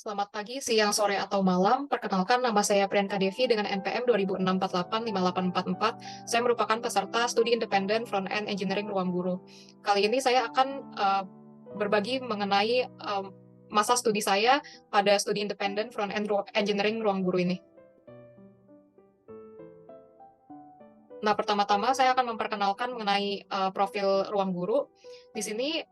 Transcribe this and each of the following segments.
Selamat pagi, siang, sore, atau malam. Perkenalkan, nama saya Priyanka Devi dengan NPM 2006485844. Saya merupakan peserta studi independen front-end engineering Ruang Guru. Kali ini saya akan berbagi mengenai masa studi saya pada studi independen front-end engineering Ruang Guru ini. Nah, pertama-tama saya akan memperkenalkan mengenai profil Ruang Guru. Di sini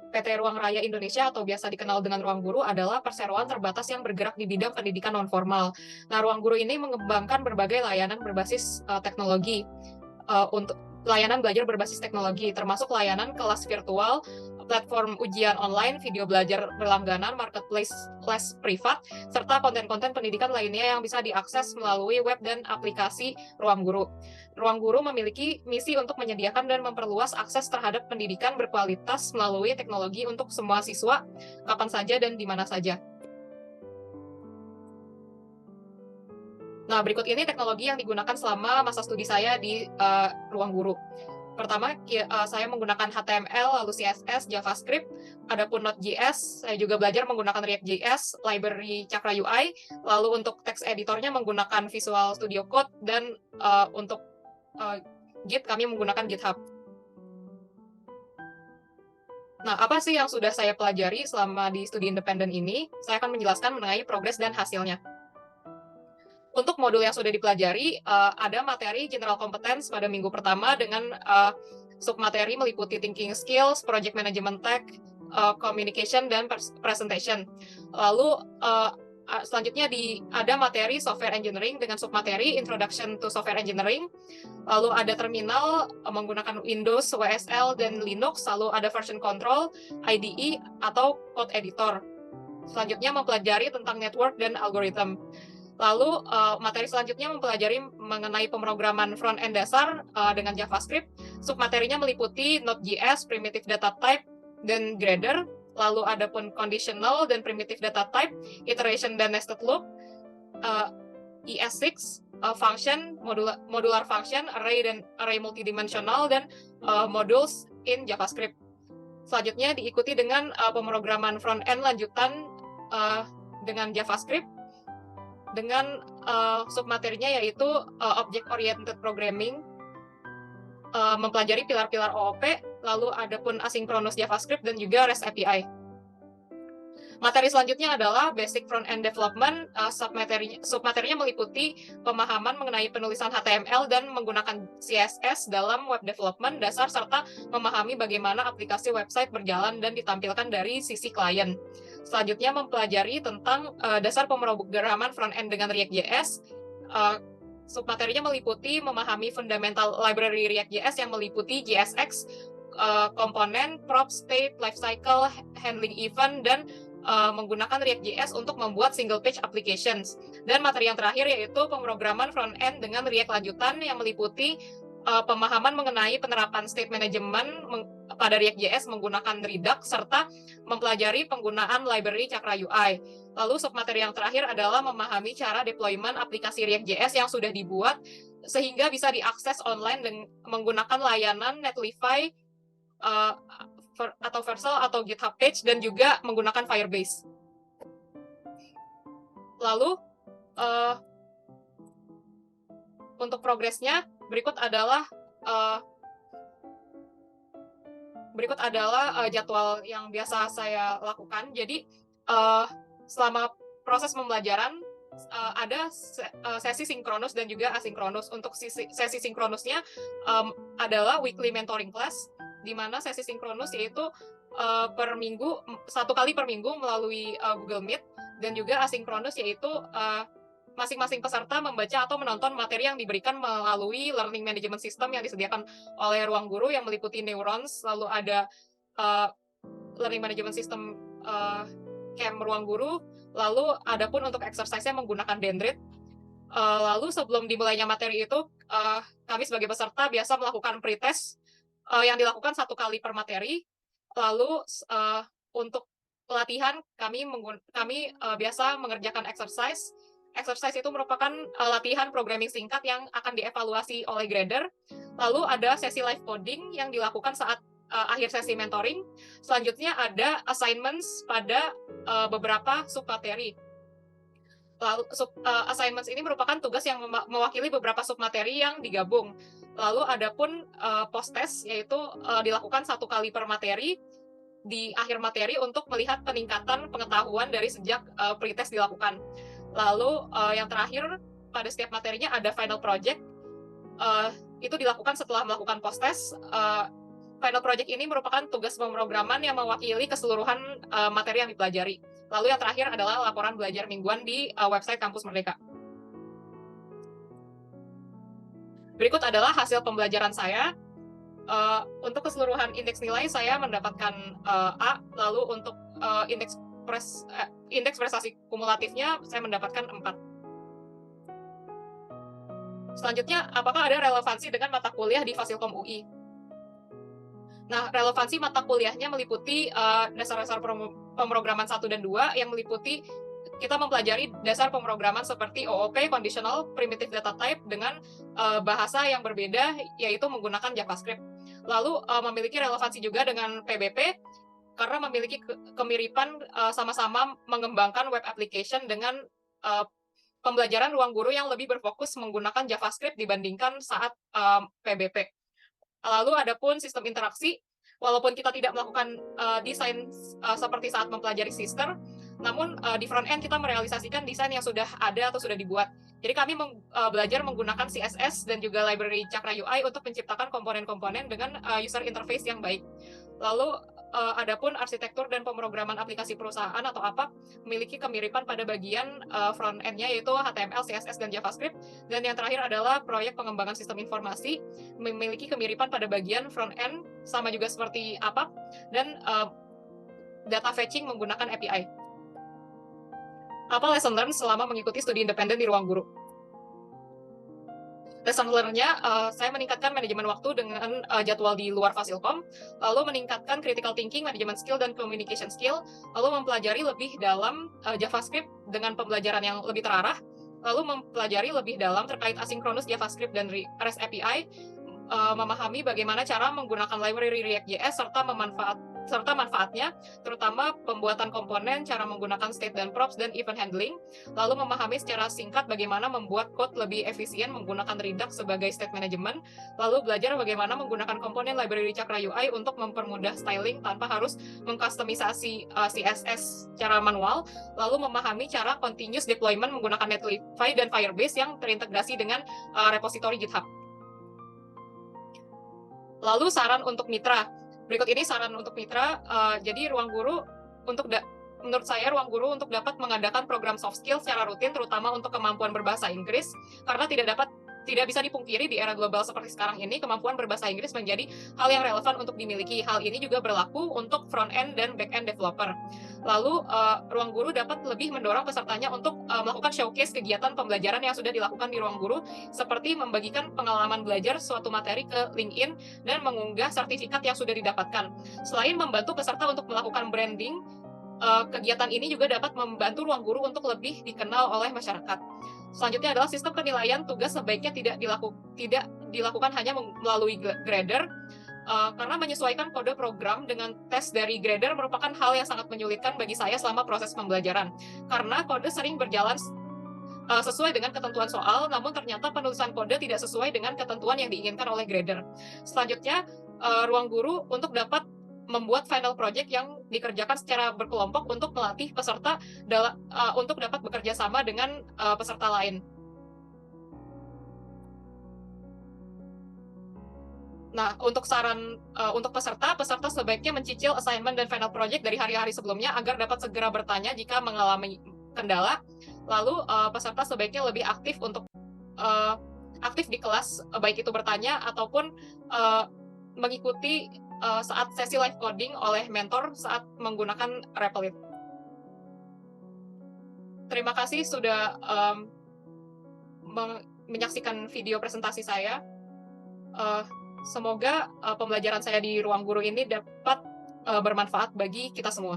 PT Ruang Raya Indonesia atau biasa dikenal dengan Ruang Guru adalah perseroan terbatas yang bergerak di bidang pendidikan non-formal. Nah, Ruang Guru ini mengembangkan berbagai layanan berbasis teknologi untuk layanan belajar berbasis teknologi, termasuk layanan kelas virtual, platform ujian online, video belajar berlangganan, marketplace kelas privat, serta konten-konten pendidikan lainnya yang bisa diakses melalui web dan aplikasi Ruang Guru. Ruang Guru memiliki misi untuk menyediakan dan memperluas akses terhadap pendidikan berkualitas melalui teknologi untuk semua siswa, kapan saja dan di mana saja. Nah, berikut ini teknologi yang digunakan selama masa studi saya di Ruang Guru. Pertama, saya menggunakan HTML, lalu CSS, JavaScript, adapun Node.js, saya juga belajar menggunakan React.js, library Cakra UI, lalu untuk text editornya menggunakan Visual Studio Code, dan untuk Git kami menggunakan GitHub. Nah, apa sih yang sudah saya pelajari selama di studi independen ini? Saya akan menjelaskan mengenai progres dan hasilnya. Untuk modul yang sudah dipelajari, ada materi general competence pada minggu pertama dengan submateri meliputi thinking skills, project management tech, communication, dan presentation. Lalu selanjutnya ada materi software engineering dengan submateri introduction to software engineering. Lalu ada terminal menggunakan Windows, WSL, dan Linux. Lalu ada version control, IDE, atau code editor. Selanjutnya mempelajari tentang network dan algoritma. Lalu materi selanjutnya mempelajari mengenai pemrograman front-end dasar dengan JavaScript. Submaterinya meliputi Node.js, primitive data type, dan gradder. Lalu ada pun conditional dan primitive data type, iteration dan nested loop, ES6, function, modular function, array dan array multidimensional, dan modules in JavaScript. Selanjutnya diikuti dengan pemrograman front-end lanjutan dengan JavaScript, dengan submaterinya yaitu Object Oriented Programming, mempelajari pilar-pilar OOP, lalu ada pun asynchronous JavaScript, dan juga REST API. Materi selanjutnya adalah Basic Front-End Development. Submaterinya meliputi pemahaman mengenai penulisan HTML dan menggunakan CSS dalam web development dasar, serta memahami bagaimana aplikasi website berjalan dan ditampilkan dari sisi klien. Selanjutnya mempelajari tentang dasar pemrograman front-end dengan React.js. Submaterinya meliputi memahami fundamental library React.js yang meliputi JSX, komponen, prop, state, lifecycle, handling event, dan menggunakan React.js untuk membuat single page applications. Dan materi yang terakhir yaitu pemrograman front-end dengan React lanjutan yang meliputi pemahaman mengenai penerapan state management pada React.js menggunakan Redux, serta mempelajari penggunaan library Cakra UI. Lalu submateri yang terakhir adalah memahami cara deployment aplikasi React.js yang sudah dibuat sehingga bisa diakses online dengan menggunakan layanan Netlify atau Vercel atau GitHub Page, dan juga menggunakan Firebase. Lalu untuk progresnya berikut adalah jadwal yang biasa saya lakukan. Jadi selama proses pembelajaran ada sesi sinkronus dan juga asinkronus. Untuk sesi sinkronusnya adalah weekly mentoring class, di mana sesi sinkronus yaitu per minggu, 1 kali per minggu melalui Google Meet, dan juga asinkronus yaitu masing-masing peserta membaca atau menonton materi yang diberikan melalui learning management system yang disediakan oleh Ruang Guru yang meliputi Neurons, lalu ada learning management system Camp Ruang Guru, lalu ada pun untuk exercise-nya menggunakan Dendrit. Lalu sebelum dimulainya materi itu, kami sebagai peserta biasa melakukan pretest yang dilakukan 1 kali per materi. Lalu untuk pelatihan kami biasa mengerjakan exercise. Exercise itu merupakan latihan programming singkat yang akan dievaluasi oleh grader. Lalu ada sesi live coding yang dilakukan saat akhir sesi mentoring. Selanjutnya ada assignments pada beberapa submateri. Lalu assignments ini merupakan tugas yang mewakili beberapa submateri yang digabung. Lalu ada pun post test, yaitu dilakukan 1 kali per materi di akhir materi untuk melihat peningkatan pengetahuan dari sejak pretest dilakukan. Lalu yang terakhir pada setiap materinya ada final project. Itu dilakukan setelah melakukan post test. Final project ini merupakan tugas pemrograman yang mewakili keseluruhan materi yang dipelajari. Lalu yang terakhir adalah laporan belajar mingguan di website Kampus Merdeka. Berikut adalah hasil pembelajaran saya. Untuk keseluruhan indeks nilai saya mendapatkan A, lalu untuk indeks prestasi kumulatifnya saya mendapatkan 4. Selanjutnya, apakah ada relevansi dengan mata kuliah di Fasilkom UI? Nah, relevansi mata kuliahnya meliputi dasar-dasar pemrograman 1 dan 2 yang meliputi kita mempelajari dasar pemrograman seperti OOP, Conditional Primitive Data Type, dengan bahasa yang berbeda, yaitu menggunakan JavaScript. Lalu memiliki relevansi juga dengan PBP, karena memiliki kemiripan sama-sama mengembangkan web application dengan pembelajaran ruang guru yang lebih berfokus menggunakan JavaScript dibandingkan saat PBP. Lalu ada pun sistem interaksi, walaupun kita tidak melakukan desain seperti saat mempelajari Sister, namun di front end kita merealisasikan desain yang sudah ada atau sudah dibuat. Jadi kami belajar menggunakan CSS dan juga library Cakra UI untuk menciptakan komponen-komponen dengan user interface yang baik. Lalu adapun arsitektur dan pemrograman aplikasi perusahaan atau APA memiliki kemiripan pada bagian front end-nya, yaitu HTML, CSS, dan JavaScript. Dan yang terakhir adalah proyek pengembangan sistem informasi, memiliki kemiripan pada bagian front end, sama juga seperti APA, dan data fetching menggunakan API. Apa lesson learned selama mengikuti studi independen di ruang guru? Lesson learn-nya, saya meningkatkan manajemen waktu dengan jadwal di luar Fasilkom, lalu meningkatkan critical thinking, management skill, dan communication skill, lalu mempelajari lebih dalam JavaScript dengan pembelajaran yang lebih terarah, lalu mempelajari lebih dalam terkait asinkronus JavaScript dan REST API, memahami bagaimana cara menggunakan library React.js serta manfaatnya, terutama pembuatan komponen, cara menggunakan state dan props, dan event handling, lalu memahami secara singkat bagaimana membuat code lebih efisien menggunakan Redux sebagai state management, lalu belajar bagaimana menggunakan komponen library Cakra UI untuk mempermudah styling tanpa harus mengkustomisasi CSS secara manual, lalu memahami cara continuous deployment menggunakan Netlify dan Firebase yang terintegrasi dengan repository GitHub. Lalu saran untuk mitra. Berikut ini saran untuk mitra. Jadi ruang guru menurut saya ruang guru untuk dapat mengadakan program soft skill secara rutin, terutama untuk kemampuan berbahasa Inggris, karena tidak bisa dipungkiri di era global seperti sekarang ini, kemampuan berbahasa Inggris menjadi hal yang relevan untuk dimiliki. Hal ini juga berlaku untuk front end dan back end developer. Lalu ruang guru dapat lebih mendorong pesertanya untuk melakukan showcase kegiatan pembelajaran yang sudah dilakukan di ruang guru, seperti membagikan pengalaman belajar suatu materi ke LinkedIn dan mengunggah sertifikat yang sudah didapatkan. Selain membantu peserta untuk melakukan branding, kegiatan ini juga dapat membantu ruang guru untuk lebih dikenal oleh masyarakat. Selanjutnya adalah sistem penilaian tugas sebaiknya tidak dilakukan hanya melalui grader, karena menyesuaikan kode program dengan tes dari grader merupakan hal yang sangat menyulitkan bagi saya selama proses pembelajaran, karena kode sering berjalan sesuai dengan ketentuan soal, namun ternyata penulisan kode tidak sesuai dengan ketentuan yang diinginkan oleh grader. Selanjutnya, ruang guru untuk dapat membuat final project yang dikerjakan secara berkelompok untuk melatih peserta untuk dapat bekerja sama dengan peserta lain. Nah, untuk saran untuk peserta sebaiknya mencicil assignment dan final project dari hari-hari sebelumnya agar dapat segera bertanya jika mengalami kendala. Lalu peserta sebaiknya lebih aktif aktif di kelas, baik itu bertanya ataupun mengikuti saat sesi live coding oleh mentor saat menggunakan Replit. Terima kasih sudah menyaksikan video presentasi saya. Semoga pembelajaran saya di ruang guru ini dapat bermanfaat bagi kita semua.